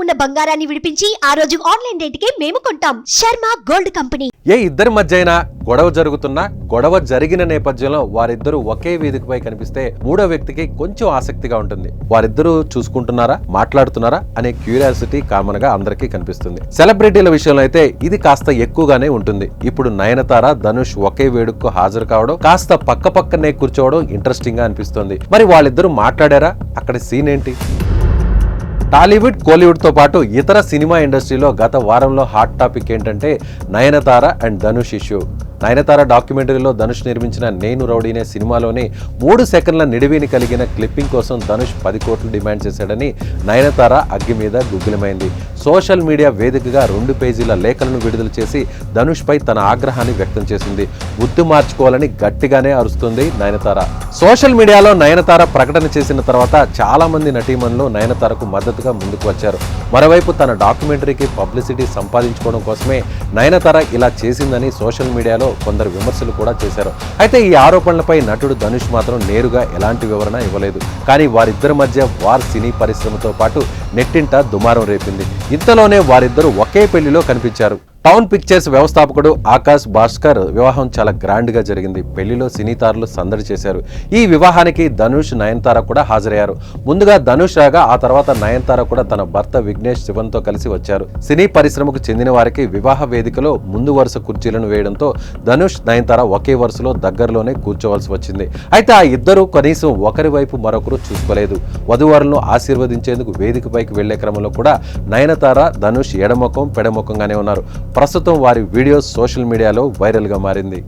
ఉన్న బంగారాన్ని విడిపించి ఆ రోజు ఆన్లైన్ రేటుకే మేము కొంటాం. Sharma gold company. ఏ ఇద్దరి మధ్య అయినా గొడవ జరుగుతున్నా, గొడవ జరిగిన నేపథ్యంలో వారిద్దరూ ఒకే వేదికపై కనిపిస్తే మూడో వ్యక్తికి కొంచెం ఆసక్తిగా ఉంటుంది. వారిద్దరూ చూసుకుంటున్నారా, మాట్లాడుతున్నారా అనే క్యూరియాసిటీ కామన్ గా అందరికీ కనిపిస్తుంది. సెలబ్రిటీల విషయంలో అయితే ఇది కాస్త ఎక్కువగానే ఉంటుంది. ఇప్పుడు నయనతార, ధనుష్ ఒకే వేడుకకు హాజరు కావడం, కాస్త పక్క పక్కనే కూర్చోవడం ఇంట్రెస్టింగ్ గా అనిపిస్తుంది. మరి వాళ్ళిద్దరూ మాట్లాడారా? అక్కడ సీన్ ఏంటి? టాలీవుడ్, కోలీవుడ్ తో పాటు ఇతర సినిమా ఇండస్ట్రీలో గత వారంలో హాట్ టాపిక్ ఏంటంటే నయనతార అండ్ ధనుష్ ఇష్యూ. నయనతార డాక్యుమెంటరీలో ధనుష్ నిర్మించిన నేను రౌడీనే సినిమాలోని 3 సెకండ్ల నిడివిని కలిగిన క్లిప్పింగ్ కోసం ధనుష్ 10 కోట్లు డిమాండ్ చేశాడని నయనతార అగ్గి మీద గుగ్గిలమైంది. సోషల్ మీడియా వేదికగా 2 పేజీల లేఖలను విడుదల చేసి ధనుష్ పై తన ఆగ్రహాన్ని వ్యక్తం చేసింది. బుద్ధి మార్చుకోవాలని గట్టిగానే అరుస్తుంది నయనతార. సోషల్ మీడియాలో నయనతార ప్రకటన చేసిన తర్వాత చాలా మంది నటీమణులు నయనతారకు మద్దతుగా ముందుకు వచ్చారు. మరోవైపు తన డాక్యుమెంటరీకి పబ్లిసిటీ సంపాదించుకోవడం కోసమే నయనతార ఇలా చేసిందని సోషల్ మీడియాలో కొందరు విమర్శలు కూడా చేశారు. అయితే ఈ ఆరోపణలపై నటుడు ధనుష్ మాత్రం నేరుగా ఎలాంటి వివరణ ఇవ్వలేదు. కానీ వారిద్దరి మధ్య వార్ సినీ పరిశ్రమతో పాటు నెట్టింట దుమారం రేపింది. ఇంతలోనే వారిద్దరూ ఒకే పెళ్లిలో కనిపించారు. టౌన్ పిక్చర్స్ వ్యవస్థాపకుడు ఆకాష్ భాస్కర్ వివాహం చాలా గ్రాండ్ గా జరిగింది. పెళ్లిలో సినీ తారలు సందడి చేశారు. ఈ వివాహానికి ధనుష్, నయనతార కూడా హాజరయ్యారు. ముందుగా ధనుష్ రాగా ఆ తర్వాత నయనతార కూడా తన భర్త విఘ్నేష్ శివన్ తో కలిసి వచ్చారు. సినీ పరిశ్రమకు చెందిన వారికి వివాహ వేదికలో ముందు వరుస కుర్చీలను వేయడంతో ధనుష్, నయనతార ఒకే వరుసలో దగ్గరలోనే కూర్చోవలసి వచ్చింది. అయితే ఆ ఇద్దరు కనీసం ఒకరి వైపు మరొకరు చూసుకోలేదు. వధువరులను ఆశీర్వదించేందుకు వేదికపైకి వెళ్లే క్రమంలో కూడా నయనతార, ధనుష్ ఎడముఖం పెడముఖంగానే ఉన్నారు. ప్రస్తుతం వారి వీడియోస్ సోషల్ మీడియాలో వైరల్ గా మారింది.